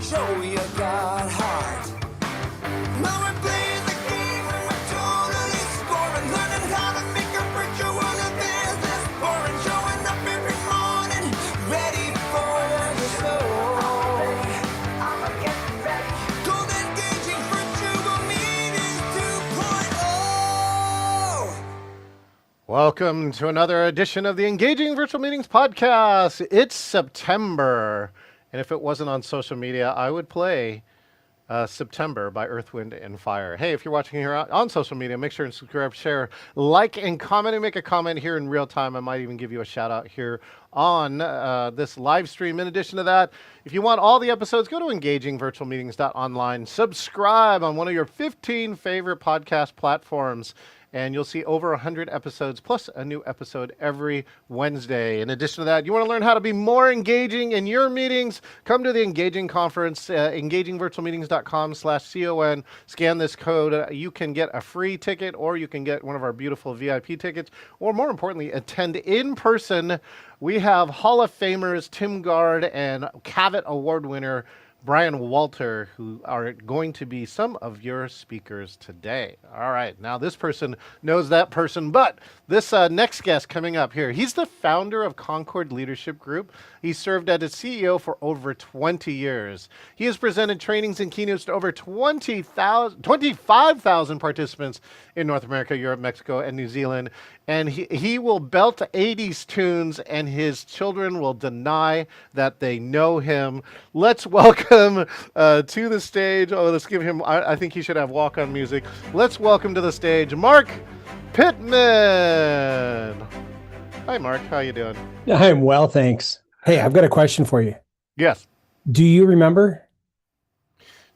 Show you got heart. Now we're playing the game and we're totally scoring. Learning how to make a virtual business boring. Showing up every morning, ready for the show. I'ma get ready. Gold engaging virtual meetings 2.0. Welcome to another edition of the Engaging Virtual Meetings podcast. It's September, and if it wasn't on social media, I would play September by Earth, Wind, and Fire. Hey, if you're watching here on social media, make sure and subscribe, share, like, and comment, and make a comment here in real time. I might even give you a shout out here on this live stream. In addition to that, if you want all the episodes, go to engagingvirtualmeetings.online. Subscribe on one of your 15 favorite podcast platforms, and you'll see over 100 episodes plus a new episode every Wednesday. In addition to that, you want to learn how to be more engaging in your meetings, come to the Engaging Conference, engagingvirtualmeetings.com/CON. Scan this code. You can get a free ticket, or you can get one of our beautiful VIP tickets, or more importantly, attend in person. We have Hall of Famers Tim Gard and Cavett Award winner Brian Walter, who are going to be some of your speakers today. All right, now this person knows that person, but this next guest coming up here, he's the founder of Concord Leadership Group. He served as its CEO for over 20 years. He has presented trainings and keynotes to over 25,000 participants in North America, Europe, Mexico, and New Zealand. And he will belt 80s tunes, and his children will deny that they know him. Let's welcome to the stage. Oh, let's give him, I think he should have walk-on music. Let's welcome to the stage, Marc Pitman. Hi, Marc. How you doing? I'm well, thanks. Hey, I've got a question for you. Yes. Do you remember?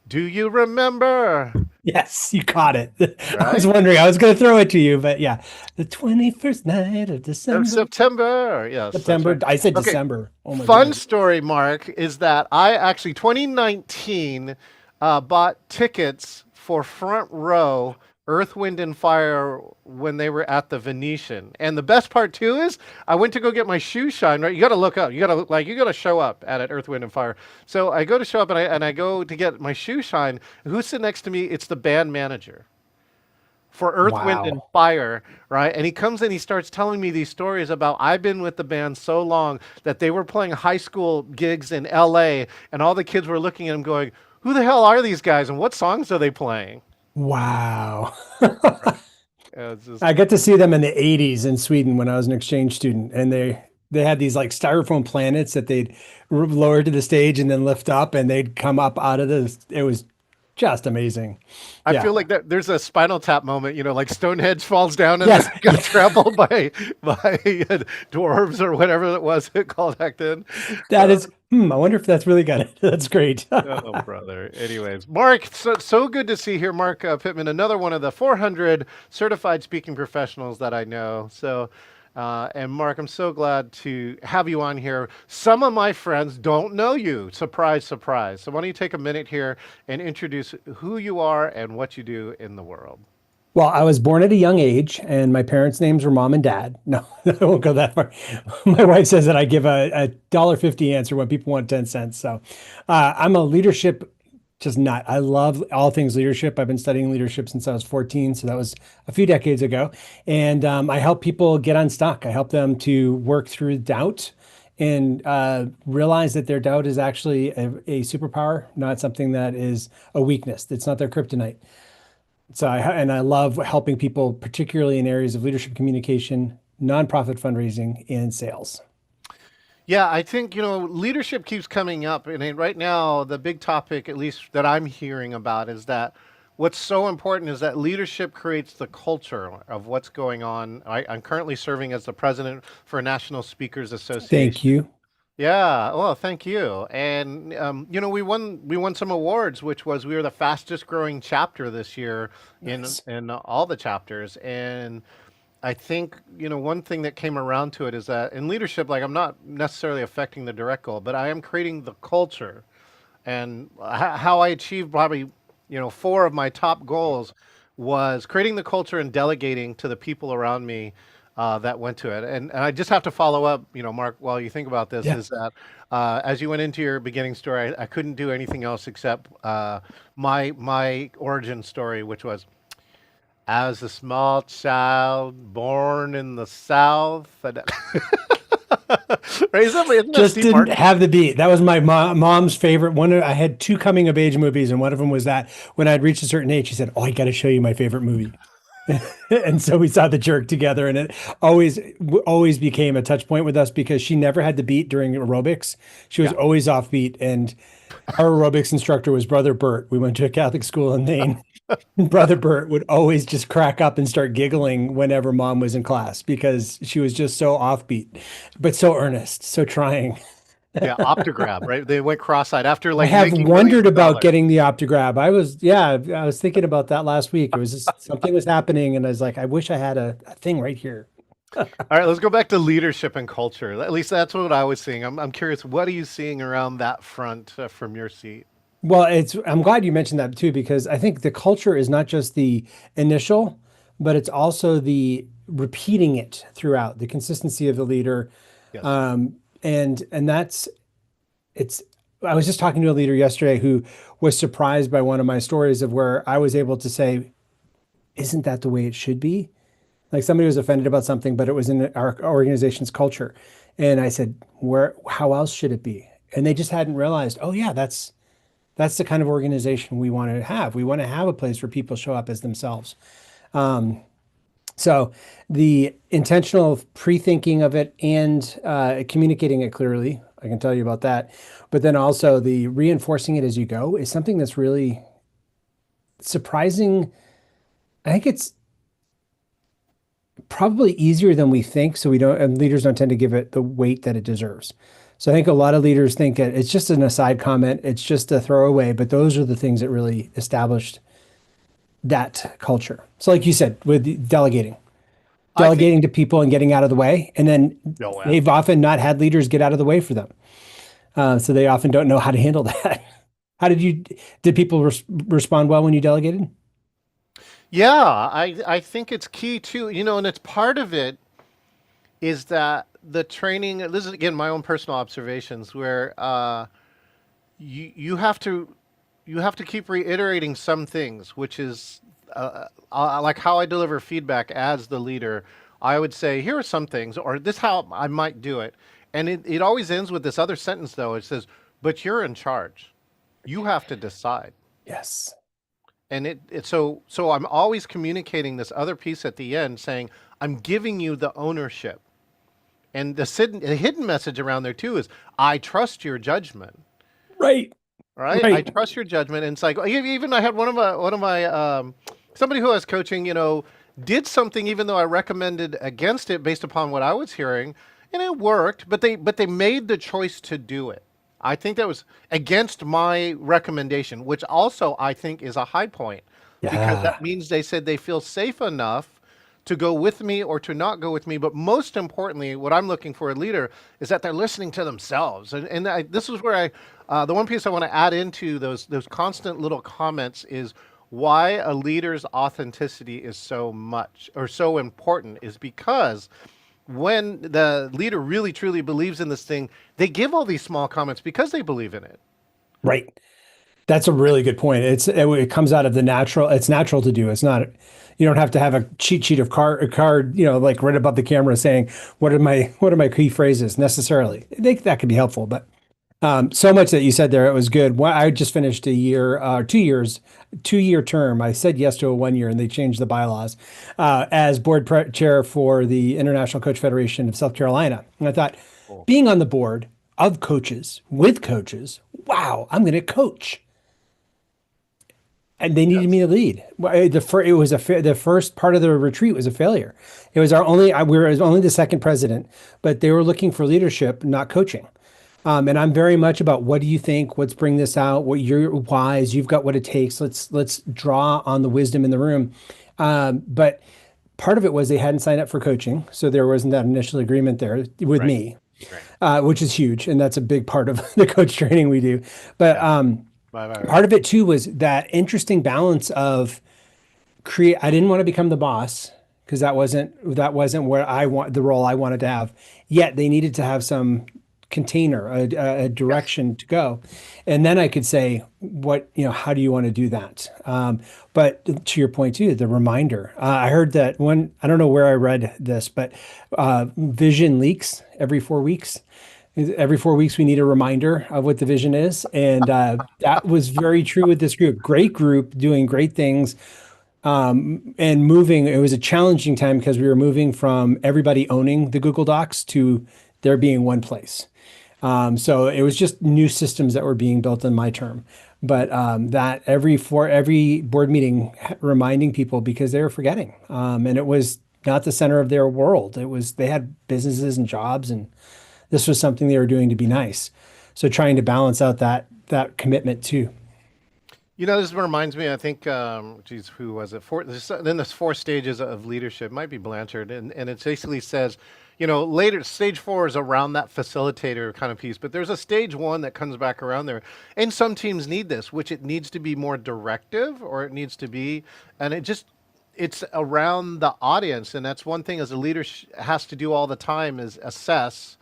Do you remember? Yes, you caught it. Right? I was wondering. I was going to throw it to you, but yeah. The 21st night of December. September. Yes. September. Right. I said Okay. December. Oh my Fun goodness. story, Marc, is that I actually, 2019, bought tickets for front row Earth, Wind, and Fire when they were at the Venetian. And the best part too is I went to go get my shoe shine, right? You got to look up. You got to look like you got to show up at it, Earth, Wind, and Fire. So I go to show up and I go to get my shoe shine. Who's sitting next to me? It's the band manager for Earth, Wind, and Fire, right? And he comes in, he starts telling me these stories about I've been with the band so long that they were playing high school gigs in LA, and all the kids were looking at him going, who the hell are these guys and what songs are they playing? Wow. Just, I got to see them in the 80s in Sweden when I was an exchange student, and they had these like styrofoam planets that they'd lower to the stage and then lift up, and they'd come up out of it was just amazing. I feel like that there's a Spinal Tap moment, like Stonehenge falls down and Yes. got trampled by dwarves or whatever it was called back then. That is, I wonder if that's really got it. That's great. Oh, brother. Anyways, Marc, so good to see here, Marc Pitman, another one of the 400 certified speaking professionals that I know. So, and Marc, I'm so glad to have you on here. Some of my friends don't know you. Surprise, surprise. So why don't you take a minute here and introduce who you are and what you do in the world? Well, I was born at a young age, and my parents' names were Mom and Dad. No, I won't go that far. My wife says that I give a $1.50 answer when people want 10 cents. So I'm a leadership just nut. I love all things leadership. I've been studying leadership since I was 14, so that was a few decades ago. And I help people get unstuck. I help them to work through doubt and realize that their doubt is actually a superpower, not something that is a weakness. It's not their kryptonite. So I love helping people, particularly in areas of leadership communication, nonprofit fundraising, and sales. Yeah, I think, leadership keeps coming up. And right now, the big topic, at least that I'm hearing about, is that what's so important is that leadership creates the culture of what's going on. I'm currently serving as the president for National Speakers Association. Thank you. Yeah, well, thank you. And we won some awards, which was we were the fastest growing chapter this year Nice. in all the chapters. And I think one thing that came around to it is that in leadership, like I'm not necessarily affecting the direct goal, but I am creating the culture. And how I achieved probably 4 of my top goals was creating the culture and delegating to the people around me that went to it. And I just have to follow up, Mark, while you think about this, Yeah. is that as you went into your beginning story, I couldn't do anything else except my origin story, which was as a small child born in the South. Right? Isn't that Just Steve didn't Martin? have the beat. That was my mom's favorite one. I had two coming of age movies, and one of them was that when I'd reached a certain age, she said, "Oh, I got to show you my favorite movie." And so we saw The Jerk together, and it always became a touch point with us because she never had the beat during aerobics. She was Yeah. always off beat, and our aerobics instructor was Brother Bert. We went to a Catholic school in Maine. Brother Bert would always just crack up and start giggling whenever mom was in class because she was just so offbeat, but so earnest, so trying. Yeah, Optograph, right? They went cross-eyed after I like have making millions wondered of about dollars. getting the Optograph. I was thinking about that last week. It was just something was happening, and I was like, I wish I had a thing right here. All right, let's go back to leadership and culture. At least that's what I was seeing. I'm curious, what are you seeing around that front from your seat? Well, I'm glad you mentioned that too, because I think the culture is not just the initial, but it's also the repeating it throughout, the consistency of the leader. Yes. And that's it's I was just talking to a leader yesterday who was surprised by one of my stories of where I was able to say, isn't that the way it should be? Like somebody was offended about something, but it was in our organization's culture. And I said, how else should it be? And they just hadn't realized, oh yeah, that's the kind of organization we want to have. We want to have a place where people show up as themselves. So the intentional pre-thinking of it and communicating it clearly, I can tell you about that. But then also the reinforcing it as you go is something that's really surprising. I think it's probably easier than we think. So we don't, and leaders don't tend to give it the weight that it deserves. So I think a lot of leaders think it's just an aside comment, it's just a throwaway, but those are the things that really established that culture. So like you said, with I think, delegating to people and getting out of the way. And then oh, yeah. they've often not had leaders get out of the way for them. So they often don't know how to handle that. Did people respond well when you delegated? Yeah, I think it's key too, and it's part of it is that the training, this is again my own personal observations where you have to keep reiterating some things, which is like how I deliver feedback as the leader. I would say, here are some things, or this how I might do it. And it always ends with this other sentence though. It says, but you're in charge. You have to decide. Yes. And so I'm always communicating this other piece at the end saying, I'm giving you the ownership. And the hidden message around there too is, I trust your judgment. Right. Right? I Right. trust your judgment. And it's like, even I had one of my somebody who I was coaching, did something even though I recommended against it based upon what I was hearing, and it worked, but they made the choice to do it. I think that was against my recommendation, which also I think is a high point because Yeah. that means they said they feel safe enough to go with me or to not go with me. But most importantly, what I'm looking for a leader is that they're listening to themselves. This is where the one piece I want to add into those constant little comments is why a leader's authenticity is so much or so important is because when the leader really truly believes in this thing, they give all these small comments because they believe in it. Right. That's a really good point. It comes out of the natural. It's natural to do. It's not. You don't have to have a cheat sheet of a card, like right above the camera saying what are my key phrases necessarily. I think that could be helpful, but so much that you said there, it was good. I just finished a year, 2 years, 2 year term. I said yes to a 1 year, and they changed the bylaws as chair for the International Coach Federation of South Carolina. And I thought, being on the board of coaches with coaches, wow, I'm going to coach. And they needed me Yes. to lead. The first part of the retreat was a failure. It was we were only the second president, but they were looking for leadership, not coaching. And I'm very much about what do you think? Let's bring this out. What you're wise. You've got what it takes. Let's draw on the wisdom in the room. But part of it was they hadn't signed up for coaching, so there wasn't that initial agreement there with Right. me, Right. which is huge, and that's a big part of the coach training we do. But Yeah. Right. part of it too was that interesting balance of create. I didn't want to become the boss because that wasn't where I want the role I wanted to have. Yet they needed to have some container, a direction to go. And then I could say, how do you want to do that? But to your point too, the reminder. I heard that one, I don't know where I read this, but vision leaks every 4 weeks. Every 4 weeks, we need a reminder of what the vision is. And that was very true with this group. Great group doing great things, and moving. It was a challenging time because we were moving from everybody owning the Google Docs to there being one place. So it was just new systems that were being built in my term. But that every board meeting, reminding people because they were forgetting, and it was not the center of their world. It was they had businesses and jobs, and this was something they were doing to be nice. So trying to balance out that commitment too. This reminds me, I think, geez, who was it? Then there's 4 stages of leadership, might be Blanchard, and it basically says, later, stage 4 is around that facilitator kind of piece, but there's a stage 1 that comes back around there. And some teams need this, which it needs to be more directive, or it needs to be, and it's around the audience. And that's one thing as a leader has to do all the time is assess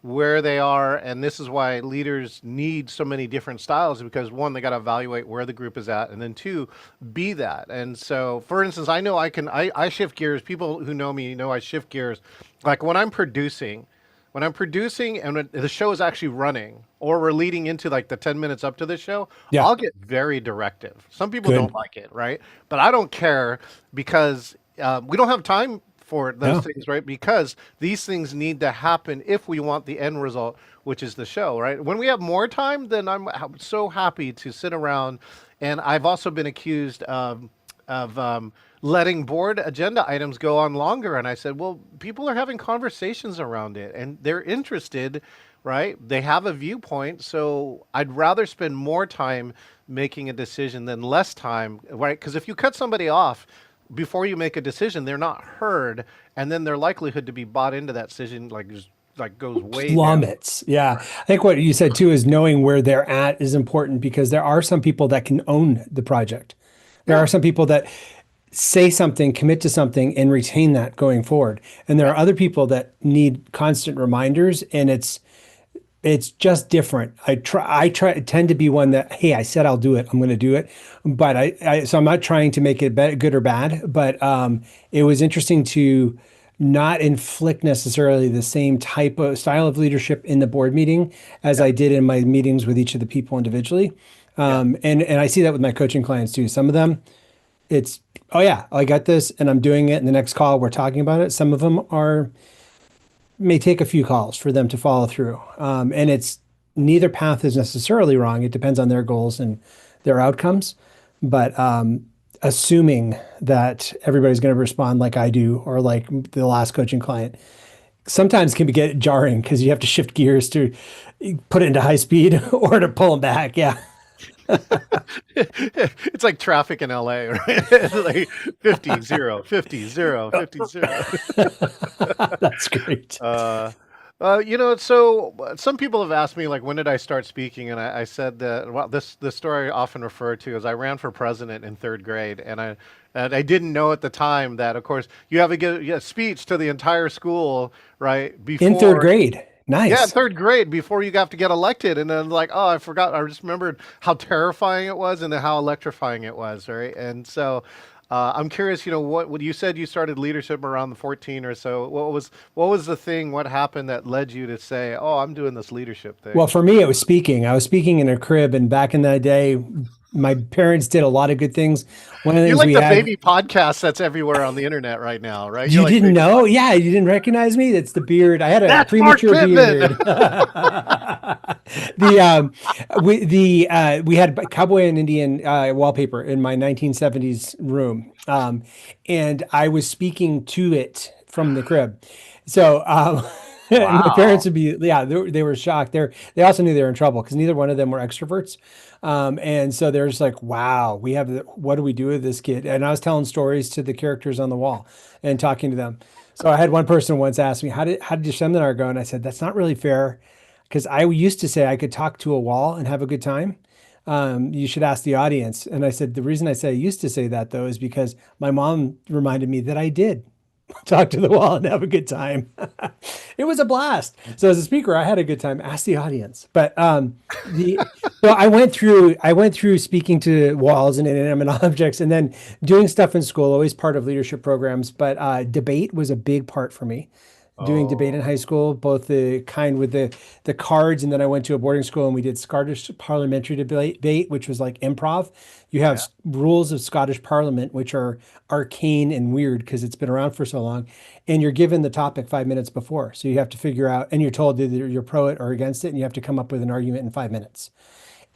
where they are, and this is why leaders need so many different styles, because one, they got to evaluate where the group is at, and then two, be that. And so, for instance, I know I shift gears. People who know me know I shift gears. Like when I'm producing and when the show is actually running, or we're leading into like the 10 minutes up to the show, Yeah. I'll get very directive. Some people Good. don't like it, right? But I don't care, because we don't have time for those No. things, right? Because these things need to happen if we want the end result, which is the show, right? When we have more time, then I'm so happy to sit around. And I've also been accused of letting board agenda items go on longer. And I said, well, people are having conversations around it and they're interested, right? They have a viewpoint. So I'd rather spend more time making a decision than less time, right? Because if you cut somebody off before you make a decision, they're not heard, and then their likelihood to be bought into that decision goes way down. Plummets. Yeah. I think what you said too is knowing where they're at is important, because there are some people that can own the project. There are some people that say something, commit to something, and retain that going forward. And there are other people that need constant reminders, and it's just different. I tend to be one that, hey, I said I'll do it, I'm going to do it. But so I'm not trying to make it good or bad, but it was interesting to not inflict necessarily the same type of style of leadership in the board meeting as I did in my meetings with each of the people individually. And I see that with my coaching clients too. Some of them, it's, oh yeah, I got this and I'm doing it. And the next call we're talking about it. Some of them may take a few calls for them to follow through. And it's neither path is necessarily wrong. It depends on their goals and their outcomes. But assuming that everybody's going to respond like I do, or like the last coaching client, sometimes can get jarring because you have to shift gears to put it into high speed or to pull them back. Yeah. It's like traffic in LA, right? It's like 50, 0, 50, 0, 50, 0. That's great. So some people have asked me, like, when did I start speaking? And I said that, well, the story I often refer to is I ran for president in 3rd grade, and I didn't know at the time that, of course, you have to give a speech to the entire school, right? Before, in 3rd grade. Nice. Yeah, 3rd grade, before you have to get elected. And then like, oh, I forgot. I just remembered how terrifying it was and then how electrifying it was, right? And so I'm curious, what you said you started leadership around the 14 or so. What was the thing? What happened that led you to say, oh, I'm doing this leadership thing? Well, for me, it was speaking. I was speaking in a crib, and back in that day, my parents did a lot of good things. One of the You're things like we the had, baby podcast that's everywhere on the internet right now, right? you You're like didn't baby know? Yeah, you didn't recognize me? That's the beard. I had a That's Marc premature Pitman. beard. We had cowboy and Indian wallpaper in my 1970s room, and I was speaking to it from the crib. So my parents would be, they were shocked. They also knew they were in trouble because neither one of them were extroverts. And so they're just like, wow, what do we do with this kid? And I was telling stories to the characters on the wall and talking to them. So I had one person once ask me, how did your seminar go? And I said, that's not really fair, because I used to say I could talk to a wall and have a good time. You should ask the audience. And I said, the reason I say I used to say that though is because my mom reminded me that I did talk to the wall and have a good time. It was a blast. So as a speaker, I had a good time. Ask the audience. But the so I went through speaking to walls and inanimate objects, and then doing stuff in school. Always part of leadership programs, but debate was a big part for me. Doing debate in high Oh, school, both the kind with the cards, and then I went to a boarding school and we did Scottish parliamentary debate, which was like improv. You have yeah. rules of Scottish Parliament, which are arcane and weird because it's been around for so long, and you're given the topic 5 minutes before, so you have to figure out, and you're told either you're pro it or against it, and you have to come up with an argument in 5 minutes.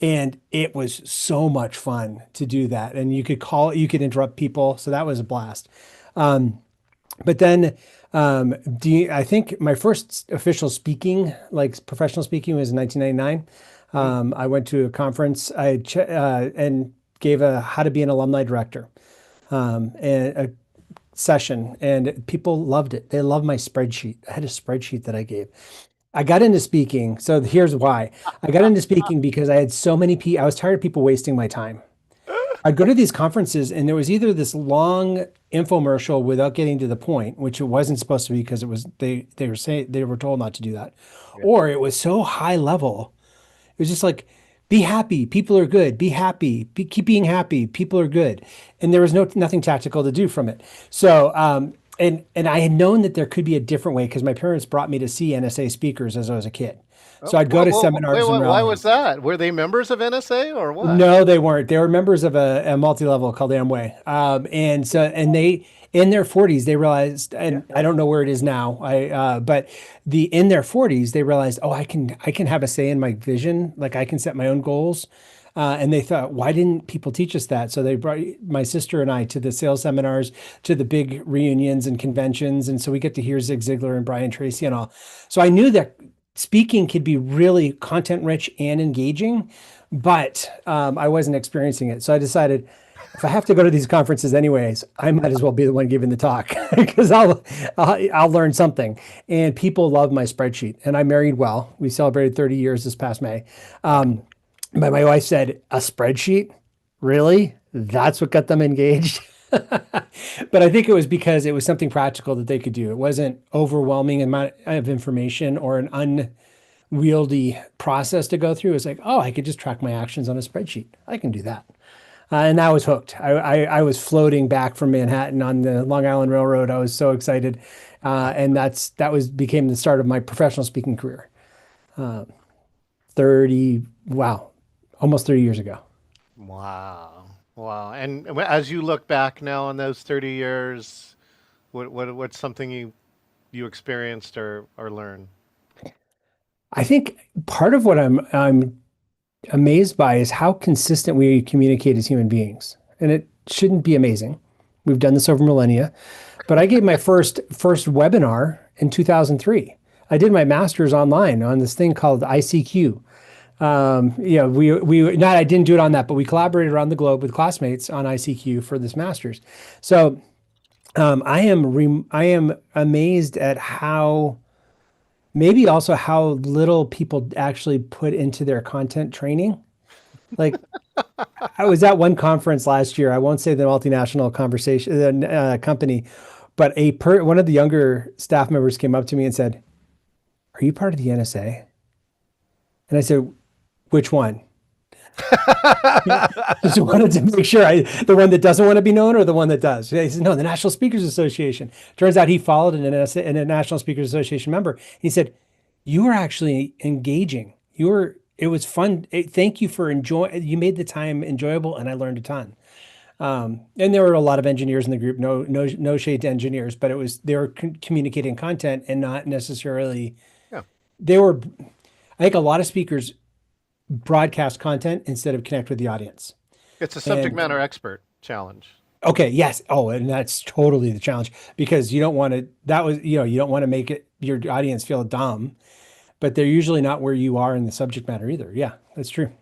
And it was so much fun to do that, and you could interrupt people, so that was a blast. But then, I think my first official speaking, like professional speaking, was in 1999. Mm. I went to a conference and gave a how to be an alumni director and a session, and people loved it. They loved my spreadsheet. I had a spreadsheet that I gave. I got into speaking. So here's why. I got into speaking because I had so many people. I was tired of people wasting my time. I'd go to these conferences and there was either this long infomercial without getting to the point, which it wasn't supposed to be because it was they were saying they were told not to do that, Yeah. or it was so high level. It was just like, be happy, people are good. Be happy, keep being happy, people are good, and there was nothing tactical to do from it. So and I had known that there could be a different way because my parents brought me to see NSA speakers as I was a kid. Oh, So I'd go to wait, seminars and why was rallies. that? Were they members of NSA or what? No, they weren't. They were members of a multi-level called Amway. And they in their 40s they realized, Yeah. and I don't know where it is now. But the in their 40s they realized, oh, I can have a say in my vision. Like I can set my own goals. And they thought, why didn't people teach us that? So they brought my sister and I to the sales seminars, to the big reunions and conventions. And so we get to hear Zig Ziglar and Brian Tracy and all. So I knew that speaking could be really content rich and engaging, but I wasn't experiencing it. So I decided if I have to go to these conferences anyways, I might as well be the one giving the talk because I'll learn something. And people love my spreadsheet. And I married well. We celebrated 30 years this past May. But my wife said, a spreadsheet? Really? That's what got them engaged? But I think it was because it was something practical that they could do. It wasn't overwhelming amount of information or an unwieldy process to go through. It's like, oh, I could just track my actions on a spreadsheet. I can do that. And I was hooked. I was floating back from Manhattan on the Long Island Railroad. I was so excited. And became the start of my professional speaking career. 30, wow, almost 30 years ago. Wow. Wow. And as you look back now on those 30 years, what's something you experienced or learned? I think part of what I'm amazed by is how consistent we communicate as human beings. And it shouldn't be amazing. We've done this over millennia. But I gave my first webinar in 2003. I did my master's online on this thing called ICQ. We not I didn't do it on that, but we collaborated around the globe with classmates on ICQ for this master's. So I am amazed at how maybe also how little people actually put into their content training. Like I was at one conference last year. I won't say the multinational conversation company, but one of the younger staff members came up to me and said, "Are you part of the NSA?" And I said, "Which one?" Just wanted to make sure the one that doesn't want to be known or the one that does. He said, "No, the National Speakers Association." Turns out he followed an NSA and a National Speakers Association member. He said, "You were actually engaging. It was fun. Thank you for enjoying. You made the time enjoyable, and I learned a ton." And there were a lot of engineers in the group. No shade to engineers, but they were communicating content and not necessarily. Yeah. They were. I think a lot of speakers broadcast content instead of connect with the audience. It's a subject And matter expert challenge. okay, yes. Oh, and that's totally the challenge because you don't want to, you don't want to make your audience feel dumb, but they're usually not where you are in the subject matter either. Yeah, that's true.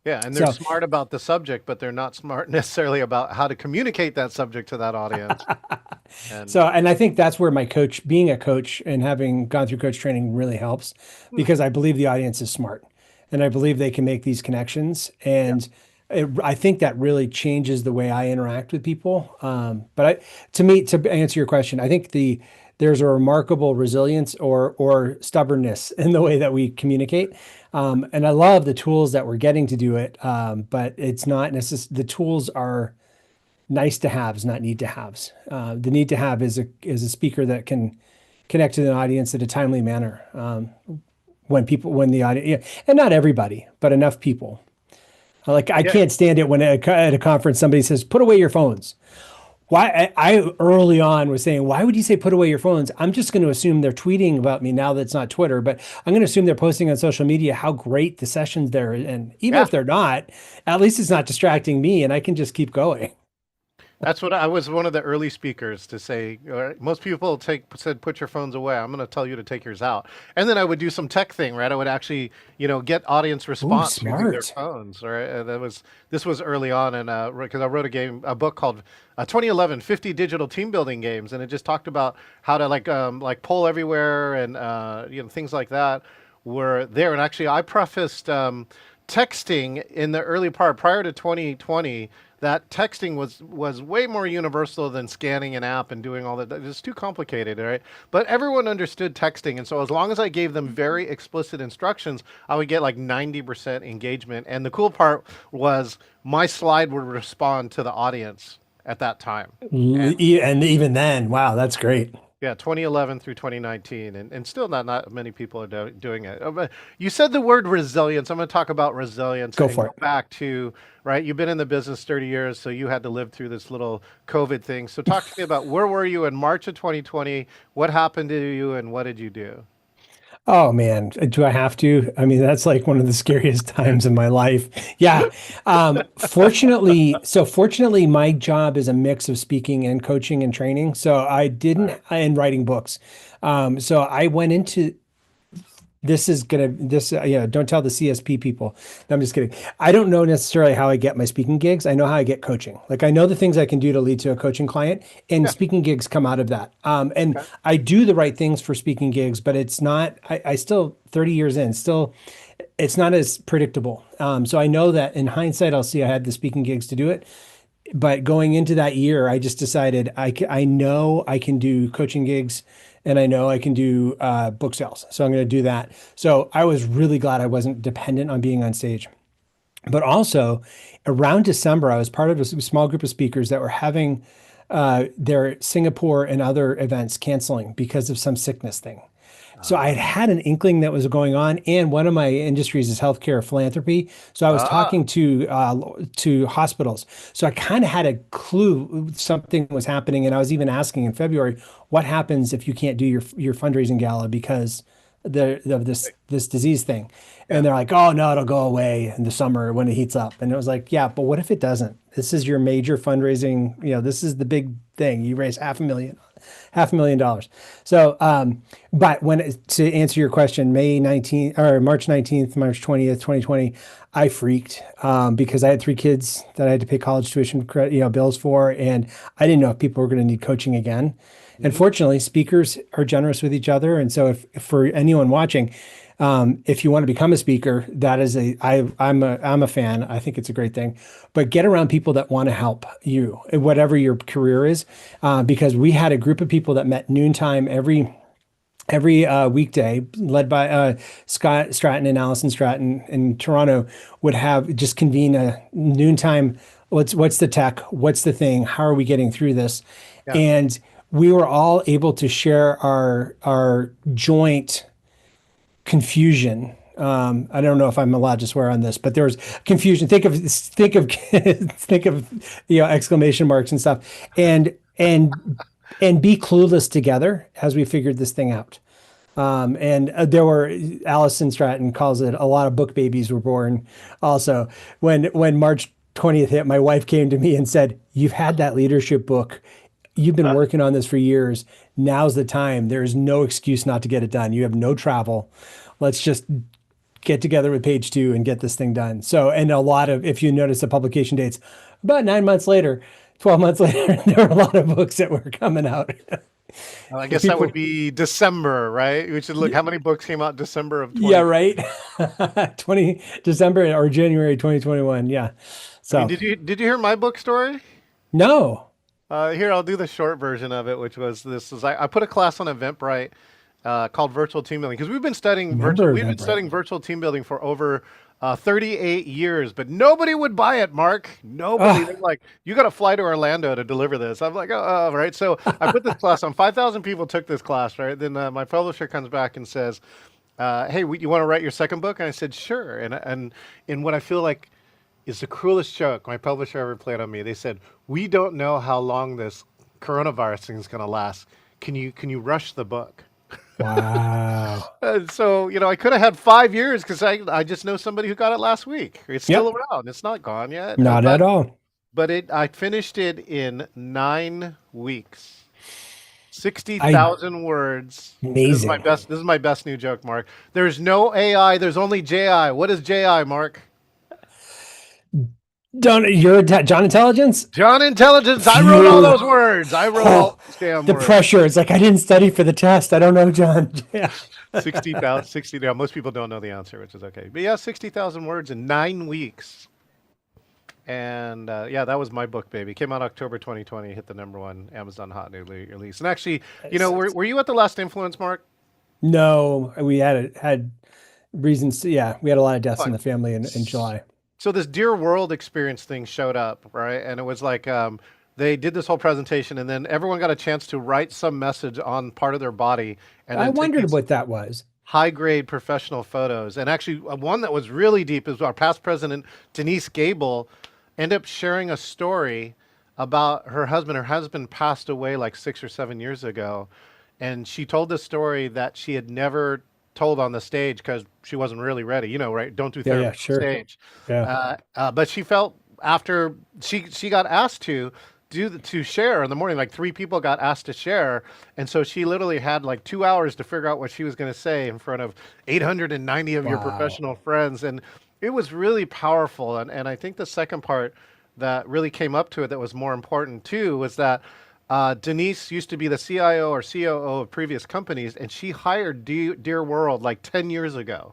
Yeah, and they're So, smart about the subject, but they're not smart necessarily about how to communicate that subject to that audience. And and I think that's where being a coach and having gone through coach training really helps because I believe the audience is smart. and I believe they can make these connections. And I think that really changes the way I interact with people. To me, to answer your question, I think there's a remarkable resilience or stubbornness in the way that we communicate. And I love the tools that we're getting to do it. But it's not necessarily, the tools are nice to haves, not need to haves. The need to have is a speaker that can connect to the audience in a timely manner. When the audience, yeah, and not everybody, but enough people. Like I can't stand it when at a conference somebody says, "Put away your phones." Why? I early on was saying, "Why would you say put away your phones?" I'm just going to assume they're tweeting about me now that it's not Twitter, but I'm going to assume they're posting on social media how great the sessions there. And even if they're not, at least it's not distracting me, and I can just keep going. That's what I was one of the early speakers to say. Most people said, put your phones away. I'm going to tell you to take yours out. And then I would do some tech thing, right? I would actually, get audience response using their phones. Right? This was early on, and because I wrote a book called 2011 50 Digital Team Building Games, and it just talked about how to like poll everywhere and things like that were there. And actually, I prefaced texting in the early part prior to 2020. That texting was way more universal than scanning an app and doing all that. It's too complicated, right? But everyone understood texting, and so as long as I gave them very explicit instructions, I would get like 90% engagement. And the cool part was my slide would respond to the audience at that time. And even then, wow, that's great. Yeah, 2011 through 2019, and still not many people are doing it. But you said the word resilience. I'm going to talk about resilience. Go for it. Back to, right, you've been in the business 30 years, so you had to live through this little COVID thing. So talk to me about where were you in March of 2020? What happened to you, and what did you do? Oh man, do I have to? I mean, that's like one of the scariest times in my life. Yeah. Fortunately, my job is a mix of speaking and coaching and training. So I didn't, and writing books. So I went into, don't tell the CSP people. No, I'm just kidding. I don't know necessarily how I get my speaking gigs. I know how I get coaching. Like I know the things I can do to lead to a coaching client, and speaking gigs come out of that. I do the right things for speaking gigs, but it's not, I still 30 years in, still, it's not as predictable. So I know that in hindsight, I'll see I had the speaking gigs to do it. But going into that year, I just decided I know I can do coaching gigs, and I know I can do book sales. So I'm going to do that. So I was really glad I wasn't dependent on being on stage. But also around December, I was part of a small group of speakers that were having their Singapore and other events canceling because of some sickness thing. So I had an inkling that was going on, and one of my industries is healthcare philanthropy. So I was talking to hospitals. So I kind of had a clue something was happening, and I was even asking in February, what happens if you can't do your fundraising gala because of this disease thing? And they're like, oh no, it'll go away in the summer when it heats up. And it was like, yeah, but what if it doesn't? This is your major fundraising. This is the big thing. You raise $500,000. So, but to answer your question, March 19th, March 20th, 2020, I freaked, because I had 3 kids that I had to pay college tuition, bills for, and I didn't know if people were going to need coaching again. And fortunately, speakers are generous with each other. And so if for anyone watching, if you want to become a speaker, that is I'm a fan. I think it's a great thing, but get around people that want to help you, whatever your career is, because we had a group of people that met noontime every weekday, led by Scott Stratton and Allison Stratton in Toronto, would have just convene a noontime. What's the tech? What's the thing? How are we getting through this? Yeah. And we were all able to share our joint confusion. I don't know if I'm allowed to swear on this, but there was confusion. Think of exclamation marks and stuff, and be clueless together as we figured this thing out. There were, Allison Stratton calls it, a lot of book babies were born. Also, when March 20th hit, my wife came to me and said, "You've had that leadership book. You've been working on this for years. Now's the time. There's no excuse not to get it done. You have no travel. Let's just get together with page 2 and get this thing done." So, and if you notice the publication dates, about 9 months later, 12 months later, there were a lot of books that were coming out. Well, I If guess that would people, be December, right? We should look how many books came out December of yeah, 20. right. 20 December or January 2021. Yeah. I mean, So did you hear my book story? no, Here, I'll do the short version of it, which was this: is I put a class on Eventbrite called Virtual Team Building because remember we've been Eventbrite. studying virtual team building for over 38 years, but nobody would buy it, Mark. Nobody. They're Oh, like, you got to fly to Orlando to deliver this. I'm like, oh, right. So I put this class on. 5,000 people took this class, right? Then my publisher comes back and says, "Hey, you want to write your second book?" And I said, "Sure." And in what I feel like is the cruelest joke my publisher ever played on me. They said, "We don't know how long this coronavirus thing is going to last. Can you rush the book?" wow. And so, I could have had 5 years because I just know somebody who got it last week. It's still Yep. around. It's not gone yet. Not at all. But I finished it in 9 weeks. I 60,000 words. amazing. This is my best new joke, Mark. There's no AI. There's only JI. What is JI, Mark? Don't you're John Intelligence? John Intelligence. I wrote all Phew. those words. I wrote all Oh, those damn the words. pressure. It's like I didn't study for the test. I don't know, John. Yeah. 60,000, 60. Now, most people don't know the answer, which is okay. But yeah, 60,000 words in 9 weeks. And yeah, that was my book, baby. Came out October 2020, hit the #1 Amazon Hot New Release. And actually, were you at the last Influence, Mark? No, we had reasons to, yeah, we had a lot of deaths in Fine. the family in July. So this Dear World experience thing showed up, right? And it was like they did this whole presentation, and then everyone got a chance to write some message on part of their body, and I then take wondered these what that was. high-grade professional photos. And actually, one that was really deep is our past president, Denise Gable, ended up sharing a story about her husband. Her husband passed away like 6 or 7 years ago. And she told this story that she had never told on the stage because she wasn't really ready, right? Don't do Yeah, therapy yeah, on sure. stage. Yeah. But she felt after she got asked to share in the morning, like 3 people got asked to share, and so she literally had like 2 hours to figure out what she was going to say in front of 890 of your Wow. professional friends, and it was really powerful. And I think the second part that really came up to it that was more important too was that Denise used to be the CIO or COO of previous companies, and she hired Dear World like 10 years ago.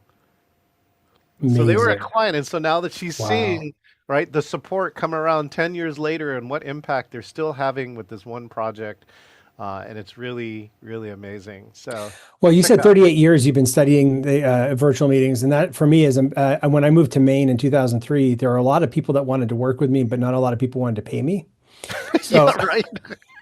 So they were a Amazing. client, and so now that she's Wow. seeing, right, the support come around 10 years later and what impact they're still having with this one project, and it's really, really amazing. So Well, you check it said out. 38 years you've been studying the virtual meetings, and that for me is when I moved to Maine in 2003, there were a lot of people that wanted to work with me, but not a lot of people wanted to pay me. Yeah, So right.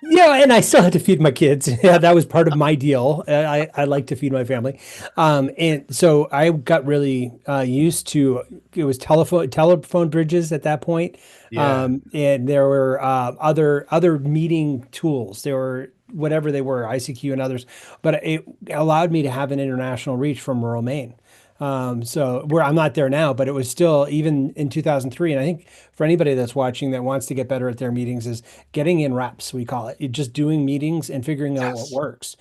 yeah, and I still had to feed my kids. Yeah, that was part of my deal. I like to feed my family, and so I got really used to it was telephone bridges at that point, Yeah. and there were other meeting tools. There were whatever they were, ICQ and others, but it allowed me to have an international reach from rural Maine. So where I'm not there now, but it was still even in 2003. And I think for anybody that's watching that wants to get better at their meetings is getting in reps, we call it. Just doing meetings and figuring out what Yes. works.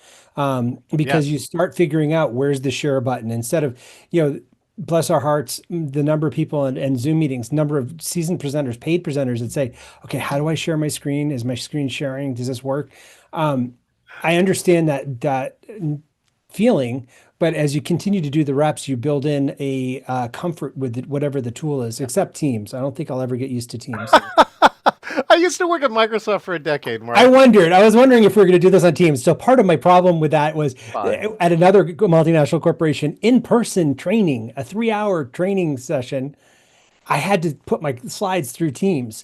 Because you Yes. start figuring out where's the share button instead of, bless our hearts, the number of people and Zoom meetings, number of seasoned presenters, paid presenters that say, okay, how do I share my screen? Is my screen sharing? Does this work? Um, I understand that feeling, but as you continue to do the reps, you build in a comfort with whatever the tool is, except Teams. I don't think I'll ever get used to Teams. I used to work at Microsoft for a decade, I Mark. wondered, I was wondering if we were going to do this on Teams. So part of my problem with that was Fine. at another multinational corporation, in-person training, a 3-hour training session, I had to put my slides through Teams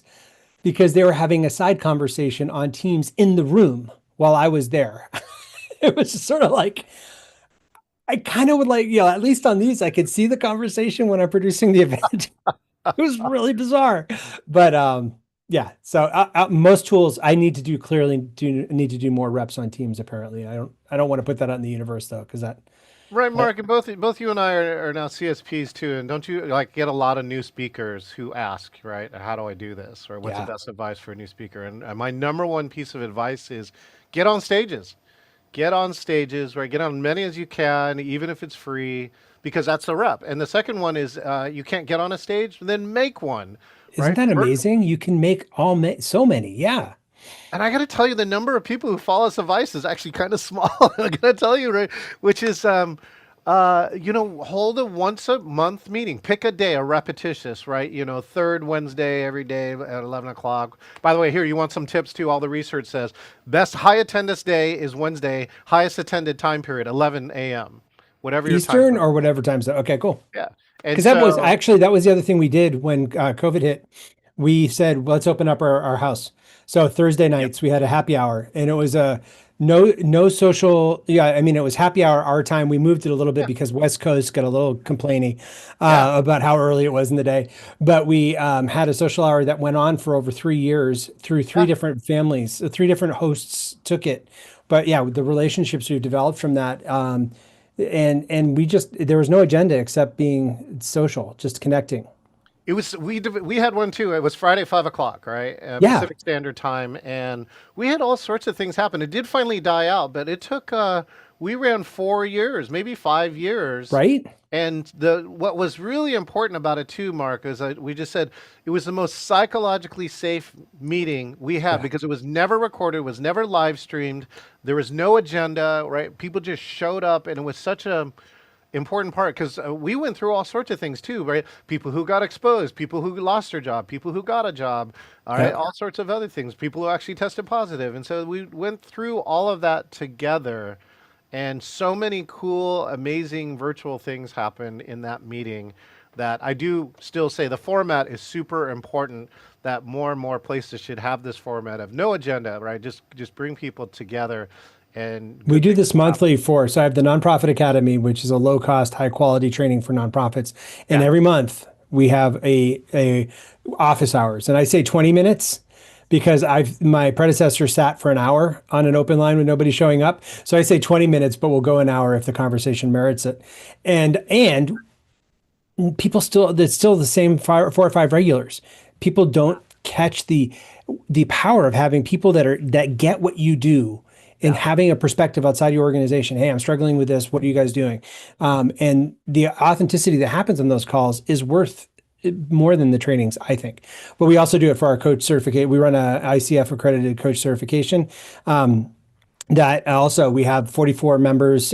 because they were having a side conversation on Teams in the room while I was there. It was just sort of like, I kind of would like, at least on these, I could see the conversation when I'm producing the event. It was really bizarre, but yeah. So most tools I need to do clearly do need to do more reps on Teams. Apparently, I don't want to put that out in the universe though, because Right, that Mark, and both you and I are now CSPs too, and don't you like get a lot of new speakers who ask, right, how do I do this, or what's the yeah, best advice for a new speaker? And my #1 piece of advice is get on stages. Get on stages, right? Get on many as you can, even if it's free, because that's the rep. And the second one is you can't get on a stage, then make one, isn't right? that amazing? You can make so many. Yeah, And I got to tell you, the number of people who follow us advice is actually kind of small. I got to tell you, right? Which is, hold a once a month meeting. Pick a day, a repetitious, right? Third Wednesday every day at 11 o'clock. By the way, here, you want some tips too? All the research says best high attendance day is Wednesday, highest attended time period, 11 a.m., whatever your time Eastern zone. or whatever time zone. Okay, cool. Yeah. And Because that was so, actually that was the other thing we did when COVID hit. We said let's open up our house. So Thursday yep. nights we had a happy hour, and it was a no social. Yeah, I mean it was happy hour our time. We moved it a little bit Yeah. because West Coast got a little complaining Yeah. about how early it was in the day. But we had a social hour that went on for over 3 years through three Yeah. different families. Three different hosts took it. But yeah, the relationships we've developed from that. And we just there was no agenda except being social, just connecting. It was we had one too. It was Friday 5 o'clock, right? Yeah, Pacific Standard Time, and we had all sorts of things happen. It did finally die out, but it took. We ran 4 years, maybe 5 years, right? and the what was really important about it too, Mark, is we just said it was the most psychologically safe meeting we had Yeah. because it was never recorded, it was never live streamed, there was no agenda, right? People just showed up, and it was such a important part because we went through all sorts of things too, right? People who got exposed, people who lost their job, people who got a job, all right, Yeah. all sorts of other things, people who actually tested positive. And so we went through all of that together. And so many cool, amazing virtual things happened in that meeting that I do still say the format is super important, that more and more places should have this format of no agenda, right? Just bring people together and We good do things this will happen. monthly so I have the Nonprofit Academy, which is a low cost, high quality training for nonprofits. And Yeah. every month we have a office hours. And I say 20 minutes because my predecessor sat for an hour on an open line with nobody showing up. So I say 20 minutes, but we'll go an hour if the conversation merits it. And people still it's still the same 4 or 5 regulars. People don't catch the power of having people that get what you do and Yeah. having a perspective outside your organization. Hey, I'm struggling with this. What are you guys doing? And the authenticity that happens on those calls is worth more than the trainings, I think. But we also do it for our coach certificate. We run a ICF accredited coach certification. That also we have 44 members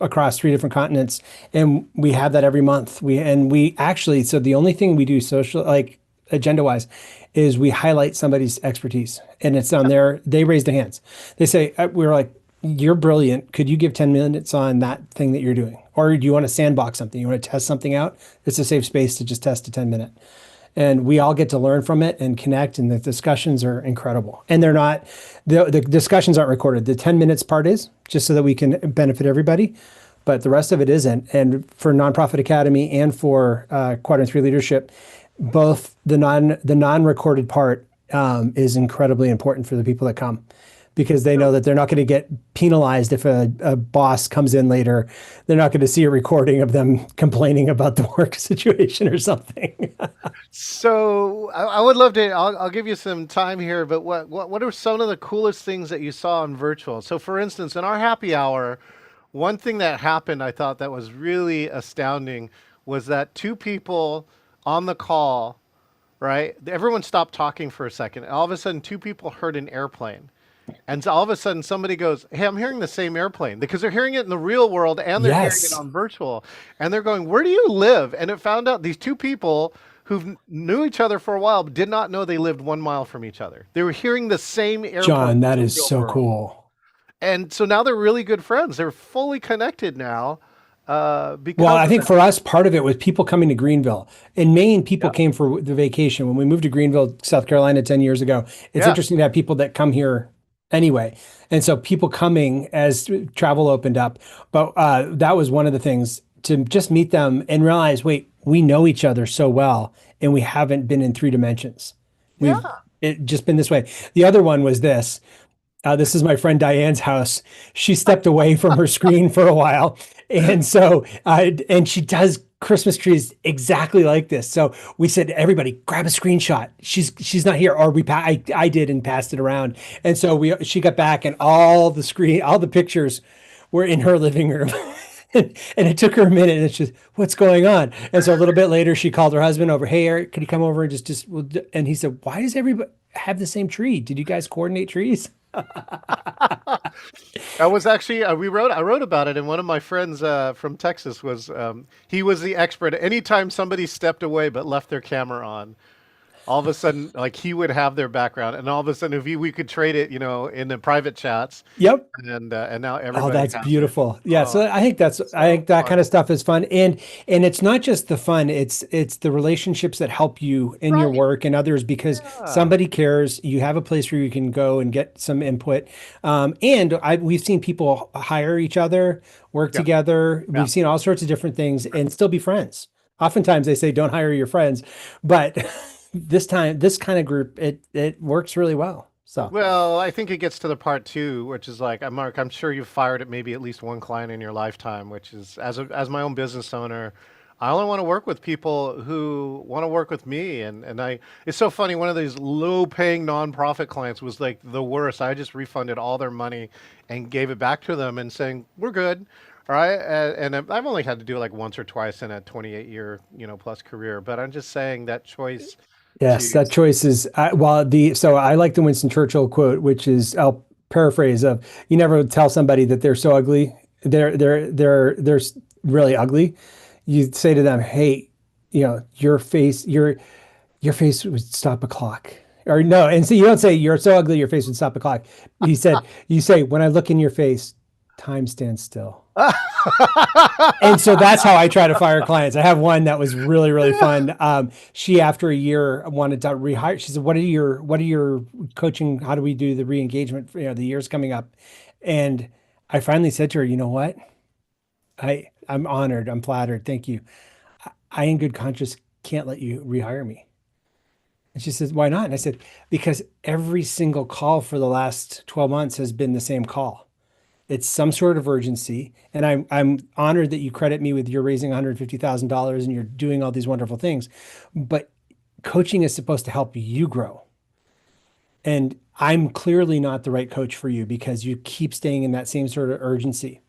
across 3 different continents, and we have that every month. We actually so the only thing we do social like agenda wise is we highlight somebody's expertise, and it's on their they raise their hands. They say we're like you're brilliant. Could you give 10 minutes on that thing that you're doing, or do you want to sandbox something? You want to test something out? It's a safe space to just test a 10 minute, and we all get to learn from it and connect, and the discussions are incredible, and they're not the discussions aren't recorded. The 10 minutes part is just so that we can benefit everybody, but the rest of it isn't. And for Nonprofit Academy and for Quadrant 3 Leadership, both the non-recorded part is incredibly important for the people that come, because they know that they're not going to get penalized if a boss comes in later. They're not going to see a recording of them complaining about the work situation or something. So I would love to. I'll give you some time here. But what are some of the coolest things that you saw in virtual? So, for instance, in our happy hour, one thing that happened I thought that was really astounding was that two people on the call, right? Everyone stopped talking for a second. All of a sudden, two people heard an airplane. And so all of a sudden somebody goes, "Hey, I'm hearing the same airplane," because they're hearing it in the real world and they're hearing it Yes. on virtual. And they're going, "Where do you live?" And it found out these two people who knew each other for a while but did not know they lived 1 mile from each other. They were hearing the same airplane John, that in the is real so world. cool. And so now they're really good friends. They're fully connected now Well, because I of think that. for us, part of it was people coming to Greenville. In Maine, people Yeah. came for the vacation. When we moved to Greenville, South Carolina 10 years ago, it's Yeah. interesting to have people that come here anyway. And so people coming as travel opened up. But that was one of the things to just meet them and realize, wait, we know each other so well and we haven't been in 3 dimensions. We've Yeah. it just been this way. The other one was this. This is my friend Diane's house. She stepped away from her screen for a while, and so and she does Christmas trees exactly like this. So we said, everybody, grab a screenshot. She's not here, or I did and passed it around. And so she got back, and all the pictures were in her living room. And it took her a minute, and it's just, what's going on? And so a little bit later, she called her husband over. Hey, Eric, could you come over and and he said, why does everybody have the same tree? Did you guys coordinate trees? I was actually I wrote about it, and one of my friends from Texas was he was the expert. Anytime somebody stepped away but left their camera on, all of a sudden, like he would have their background, and all of a sudden, if we could trade it, in the private chats, Yep. and now Oh, everybody that's has it. beautiful. Yeah, Oh, so I so think that kind fun. of stuff is fun. And it's not just the fun, it's the relationships that help you in your Right. work and others because Yeah. somebody cares, you have a place where you can go and get some input. And we've seen people hire each other, work Yeah. together. Yeah. We've seen all sorts of different things and still be friends. Oftentimes they say don't hire your friends, but this time this kind of group it works really well. So, Well, I think it gets to the part two, which is like, Mark, I'm sure you've fired at maybe at least one client in your lifetime, which is as my own business owner, I only want to work with people who want to work with me. And it's so funny. One of these low paying nonprofit clients was like the worst. I just refunded all their money and gave it back to them and saying, we're good. All right. And I've only had to do it like once or twice in a 28-year, plus career, but I'm just saying that choice yes, to, that choice is so I like the Winston Churchill quote, which is I'll paraphrase of you never tell somebody that they're so ugly, they're really ugly. You say to them, hey, your face would stop a clock. Or no, and so you don't say you're so ugly your face would stop a clock. He said, you say, when I look in your face, time stands still. And so that's how I try to fire clients. I have one that was really, really fun. She, after a year, wanted to rehire. She said, what are your coaching? How do we do the re-engagement? The year's coming up. And I finally said to her, you know what? I'm honored. I'm flattered. Thank you. I, in good conscience, can't let you rehire me. And she says, why not? And I said, because every single call for the last 12 months has been the same call. It's some sort of urgency. And I'm honored that you credit me with you're raising $150,000 and you're doing all these wonderful things. But coaching is supposed to help you grow. And I'm clearly not the right coach for you because you keep staying in that same sort of urgency.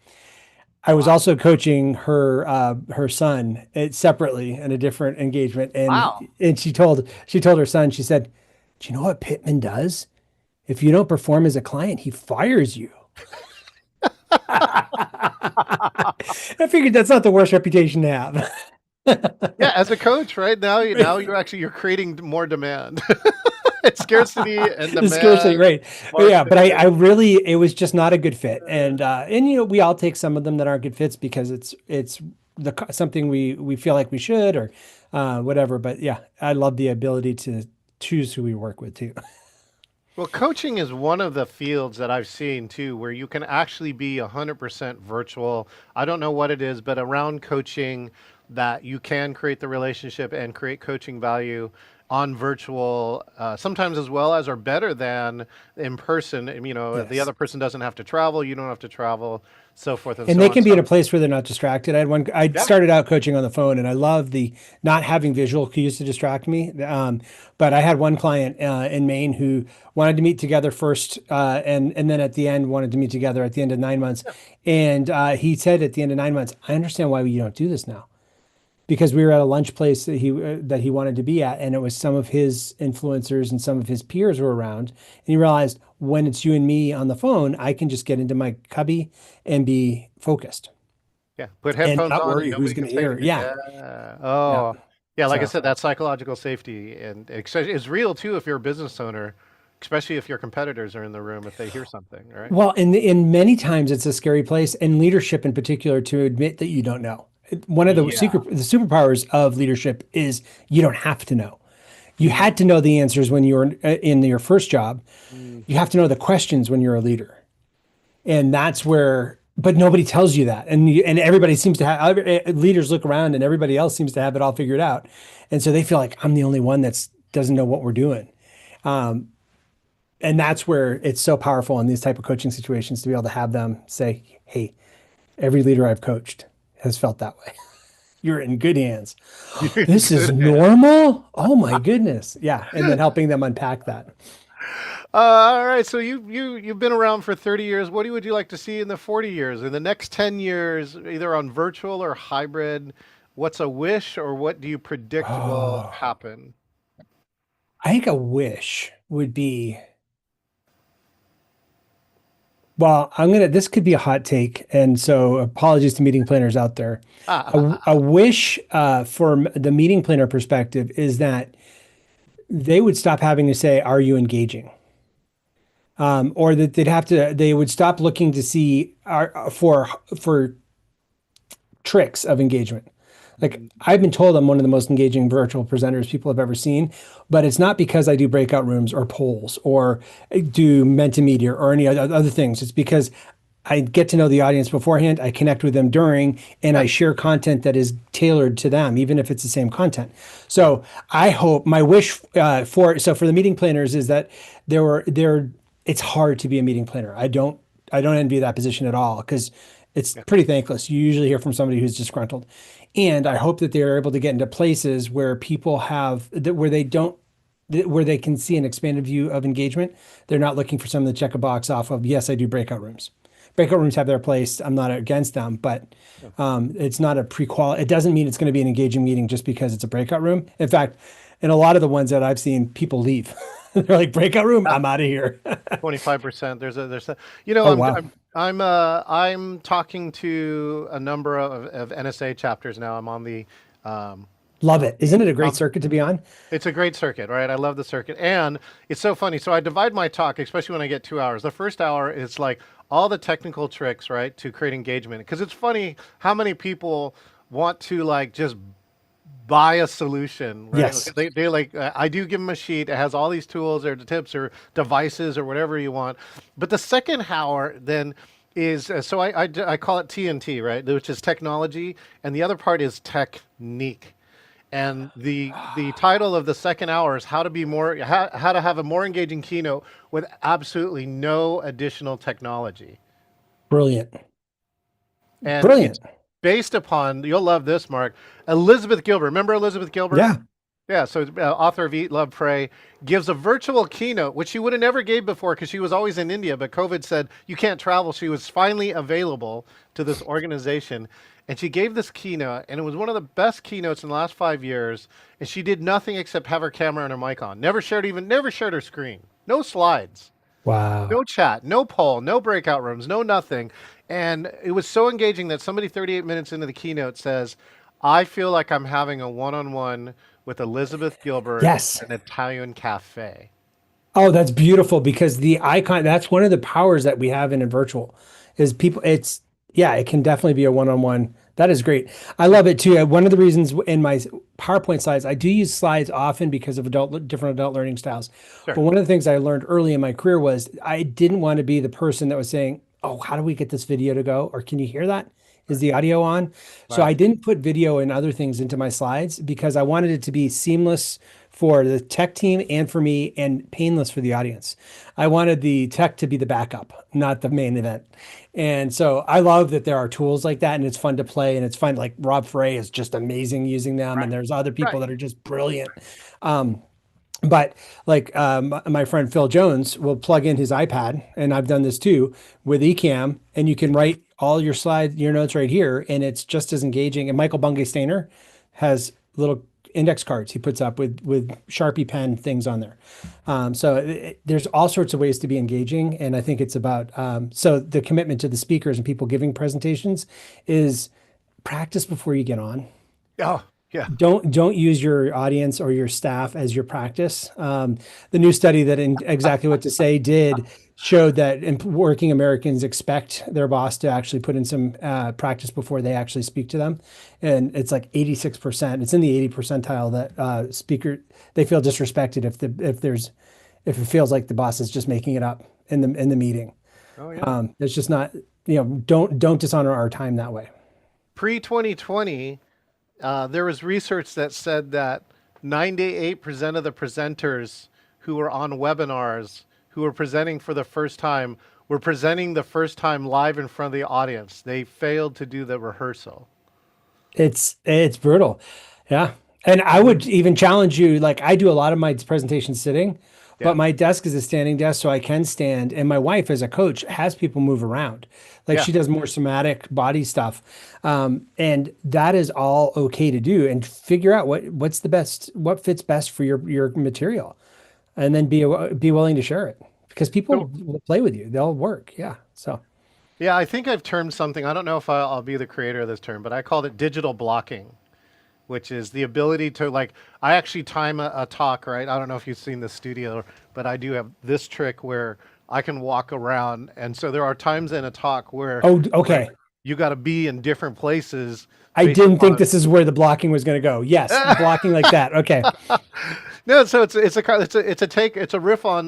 I was wow. also coaching her son separately in a different engagement, Wow. and she told her son, she said, "Do you know what Pitman does? If you don't perform as a client, he fires you." I figured that's not the worst reputation to have. Yeah, as a coach, right now you're creating more demand. It's scarcity and Scarcely demand. right. Yeah, but I Market. really it was just not a good fit. And we all take some of them that aren't good fits because it's something we feel like we should or whatever. But yeah, I love the ability to choose who we work with too. Well, coaching is one of the fields that I've seen too, where you can actually be 100% virtual. I don't know what it is, but around coaching, that you can create the relationship and create coaching value on virtual, sometimes as well as or better than in person. And, the Yes. other person doesn't have to travel, you don't have to travel, so forth and And so they on. can be in So, a place where they're not distracted. I yeah, started out coaching on the phone and I love the not having visual cues to distract me. But I had one client in Maine who wanted to meet together first, and then at the end wanted to meet together at the end of 9 months. And he said at the end of 9 months, I understand why you don't do this now because we were at a lunch place that he wanted to be at, and it was some of his influencers and some of his peers were around, and he realized when it's you and me on the phone, I can just get into my cubby and be focused yeah. Put and headphones not on and worry who's nobody going can to say hear. anything. Yeah, Yeah. yeah. Oh, yeah. Like I So, said, that psychological safety and it's real too if you're a business owner, especially if your competitors are in the room, if they hear something, right? well, in many times it's a scary place, and leadership in particular, to admit that you don't know. One of Yeah. the superpowers of leadership is you don't have to know. You Mm, had to know the answers when you were in your first job. mm. You have to know the questions when you're a leader. And that's where, but nobody tells you that. And everybody seems to have, leaders look around and everybody else seems to have it all figured out. And so they feel like I'm the only one that's doesn't know what we're doing. And that's where it's so powerful in these type of coaching situations to be able to have them say, hey, every leader I've coached has felt that way. You're in good hands. You're in This is good hands. normal. Oh my goodness. Yeah. And then helping them unpack that. All right, so you've been around for 30 years. What would you like to see in the 40 years? In the next 10 years, either on virtual or hybrid, what's a wish or what do you predict will Oh, happen? I think a wish would be, well, this could be a hot take. And so apologies to meeting planners out there. A wish from the meeting planner perspective is that they would stop having to say, "Are you engaging?" Or that they would stop looking to see for tricks of engagement. Like I've been told I'm one of the most engaging virtual presenters people have ever seen, but it's not because I do breakout rooms or polls or do Mentimedia or any other things. It's because I get to know the audience beforehand, I connect with them during, and I share content that is tailored to them, even if it's the same content. So I hope my wish for the meeting planners is that it's hard to be a meeting planner. I don't envy that position at all because it's pretty thankless. You usually hear from somebody who's disgruntled. And I hope that they're able to get into places where people have that where they don't where they can see an expanded view of engagement. They're not looking for someone to check a box off of, yes, I do breakout rooms. Breakout rooms have their place. I'm not against them, but it's not a pre-qual. It doesn't mean it's going to be an engaging meeting just because it's a breakout room. In fact, in a lot of the ones that I've seen, people leave. They're like, breakout room, I'm out of here. 25%. Oh, wow. I'm talking to a number of NSA chapters now. I'm on the Love it. Isn't it a great circuit to be on? It's a great circuit, right? I love the circuit. And it's so funny. So I divide my talk, especially when I get 2 hours. The first hour is like all the technical tricks, right, to create engagement. Because it's funny how many people want to like just buy a solution, right? Yes. They like, I do give them a sheet. It has all these tools or tips or devices or whatever you want. But the second hour then is, I call it TNT, right? Which is technology. And the other part is technique. And the title of the second hour is how to have a more engaging keynote with absolutely no additional technology. Brilliant. And Brilliant. it's based upon, you'll love this, Mark, Elizabeth Gilbert. Remember Elizabeth Gilbert? Yeah. Yeah, so author of Eat, Love, Pray, gives a virtual keynote, which she would have never gave before because she was always in India, but COVID said you can't travel. She was finally available to this organization, and she gave this keynote, and it was one of the best keynotes in the last 5 years, and she did nothing except have her camera and her mic on. Never shared her screen. No slides. Wow. No chat, no poll, no breakout rooms, no nothing. And it was so engaging that somebody 38 minutes into the keynote says, I feel like I'm having a one-on-one with Elizabeth Gilbert Yes. at an Italian cafe. Oh, that's beautiful because the icon, that's one of the powers that we have in a virtual is people, yeah, it can definitely be a one-on-one. That is great. I love it too. One of the reasons in my PowerPoint slides, I do use slides often because of different adult learning styles. Sure. But one of the things I learned early in my career was I didn't want to be the person that was saying, "Oh, how do we get this video to go?" Or "Can you hear that? Is the audio on?" So Right. I didn't put video and other things into my slides because I wanted it to be seamless for the tech team and for me and painless for the audience. I wanted the tech to be the backup, not the main event. And so I love that there are tools like that and it's fun to play and it's fun. Like Rob Frey is just amazing using them. And there's other people Right. that are just brilliant. But like my friend Phil Jones will plug in his iPad, and I've done this too with Ecamm, and you can write all your notes right here, and it's just as engaging. And Michael Bungay Stainer has little index cards he puts up with Sharpie pen things on there. There's all sorts of ways to be engaging, and I think it's about so the commitment to the speakers and people giving presentations is practice before you get on. Oh, yeah. Don't use your audience or your staff as your practice. The new study that in exactly what to say did showed that working Americans expect their boss to actually put in some practice before they actually speak to them, and it's like 86%. It's in the 80 percentile that they feel disrespected if it feels like the boss is just making it up in the meeting. Oh, yeah. It's just not, don't dishonor our time that way. Pre-2020, there was research that said that 98% of the presenters who were on webinars, who were presenting for the first time, were presenting the first time live in front of the audience. They failed to do the rehearsal. It's brutal. Yeah. And I would even challenge you, like I do a lot of my presentations sitting. Yeah. but my desk is a standing desk, so I can stand. And my wife, as a coach, has people move around. Like Yeah. she does more somatic body stuff, and that is all okay to do. And figure out what's the best, what fits best for your material, and then be willing to share it because people So, will play with you. They'll work. Yeah. So. yeah, I think I've termed something. I don't know if I'll be the creator of this term, but I called it digital blocking, which is the ability to like, I actually time a talk, right? I don't know if you've seen the studio, but I do have this trick where I can walk around. And so there are times in a talk where Oh, okay. you got to be in different places. I based didn't think upon- this is where the blocking was going to go. Yes, blocking like that. Okay. No, so it's a riff on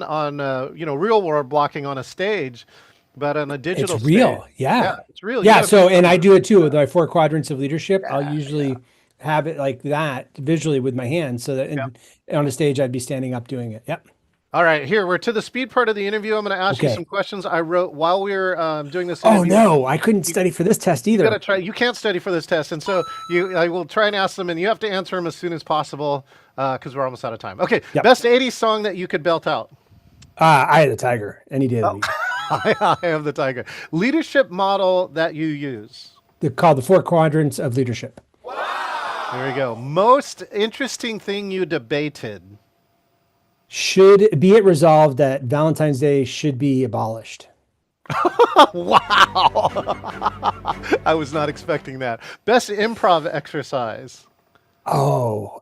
real world blocking on a stage, but on a digital It's real. stage. Yeah. It's real. You Yeah. gotta So, be- and I do it too with my 4 quadrants of leadership. I'll usually have it like that visually with my hands so that on a stage, I'd be standing up doing it. Yep. All right, here we're to the speed part of the interview. I'm going to ask you Okay. some questions I wrote while we were doing this Oh interview. no, I couldn't study for this test You gotta either. try. You can't study for this test, and so I will try and ask them, and you have to answer them as soon as possible because we're almost out of time. Okay, Yep. best '80s song that you could belt out. I had a tiger any day of the week. I am the tiger. Leadership model that you use. They're called the 4 quadrants of leadership. There we go. Most interesting thing you debated. Should be it resolved that Valentine's Day should be abolished. Wow, I was not expecting that. Best improv exercise. Oh,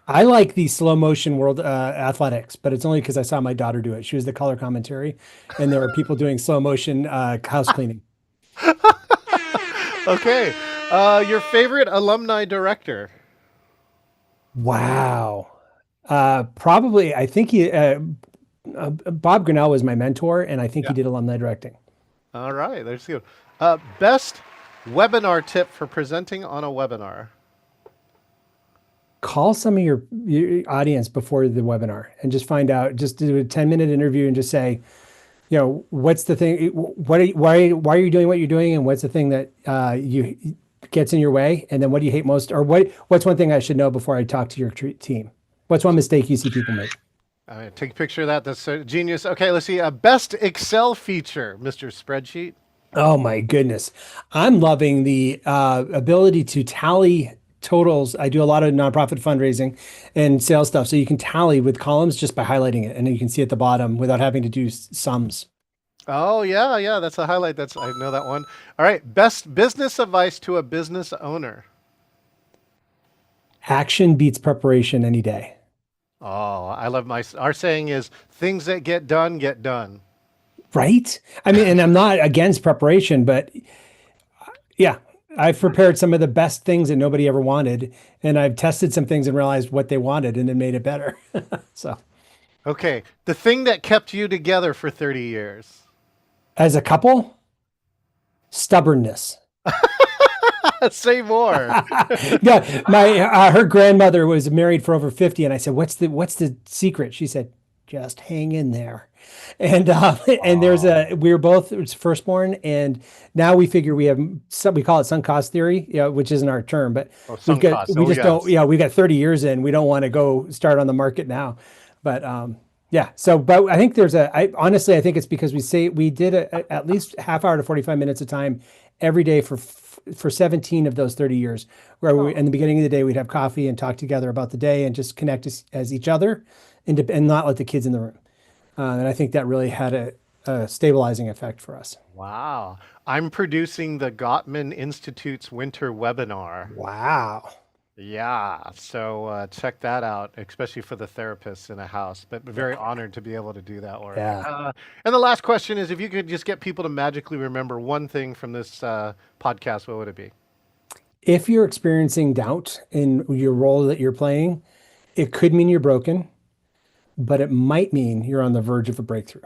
I like the slow motion world athletics, but it's only because I saw my daughter do it. She was the color commentary, and there were people doing slow motion house cleaning. Okay, your favorite alumni director. Wow. Probably, I think Bob Grinnell was my mentor, and I think he did alumni directing. All right, there's you. Best webinar tip for presenting on a webinar. Call some of your audience before the webinar and just find out, just do a 10-minute interview and just say, what's the thing, why are you doing what you're doing? And what's the thing that gets in your way? And then what do you hate most? Or what's one thing I should know before I talk to your team? What's one mistake you see people make? All right, take a picture of that. That's genius. Okay, let's see. Best Excel feature, Mr. Spreadsheet. Oh my goodness. I'm loving the ability to tally totals. I do a lot of nonprofit fundraising and sales stuff. So you can tally with columns just by highlighting it. And then you can see at the bottom without having to do sums. Oh, yeah, that's a highlight. I know that one. All right, best business advice to a business owner. Action beats preparation any day. Oh, I love our saying is things that get done get done. Right? I mean, and I'm not against preparation, but yeah, I've prepared some of the best things that nobody ever wanted. And I've tested some things and realized what they wanted and it made it better. So Okay, the thing that kept you together for 30 years. as a couple, stubbornness. Say more. Yeah, my her grandmother was married for over 50, and I said, "What's the secret?" She said, "Just hang in there." And and we were both firstborn, and now we figure we have we call it sunk cost theory, which isn't our term, but sunk cost. we just yes. don't. Yeah, we got 30 years in. We don't want to go start on the market now, but yeah. So, but I think honestly, I think it's because we did at least half hour to 45 minutes of time every day for 17 of those 30 years, where in the beginning of the day, we'd have coffee and talk together about the day and just connect as each other and not let the kids in the room. And I think that really had a stabilizing effect for us. Wow. I'm producing the Gottman Institute's winter webinar. Wow. Yeah, so check that out, especially for the therapists in a house. But very honored to be able to do that work. Yeah. And the last question is, if you could just get people to magically remember one thing from this podcast, what would it be? If you're experiencing doubt in your role that you're playing, it could mean you're broken, but it might mean you're on the verge of a breakthrough.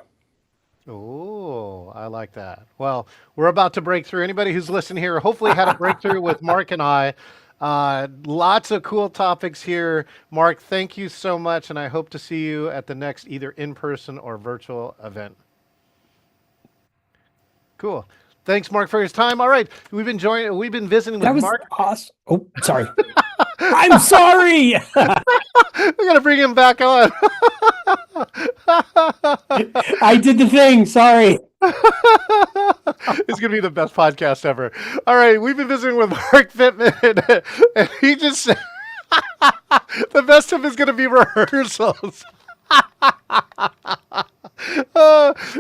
Oh, I like that. Well, we're about to break through. Anybody who's listening here hopefully had a breakthrough with Marc and I. Lots of cool topics here. Marc, thank you so much, and I hope to see you at the next either in-person or virtual event. Cool. Thanks, Marc, for his time. All right, we've been visiting with That was Marc. awesome. Oh, sorry. I'm sorry. We got to bring him back on. I did the thing. Sorry. It's going to be the best podcast ever. All right. We've been visiting with Marc Pitman, and he just said the best of is going to be rehearsals.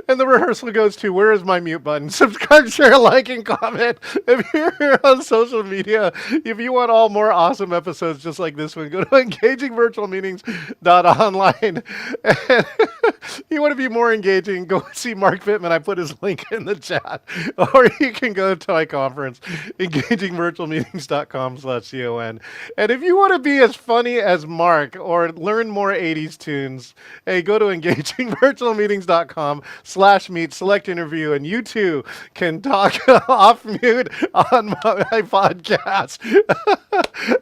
And the rehearsal goes to, where is my mute button? Subscribe, share, like, and comment. If you're here on social media, if you want all more awesome episodes just like this one, go to engagingvirtualmeetings.online. And you want to be more engaging, go see Marc Pitman. I put his link in the chat. Or you can go to my conference, engagingvirtualmeetings.com/con. And if you want to be as funny as Marc or learn more 80s tunes, hey, go to engagingvirtualmeetings.com/meet, select interview, and you too can talk off mute on my podcast.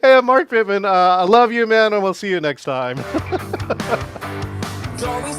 Hey, I'm Marc Pitman. I love you, man, and we'll see you next time. Always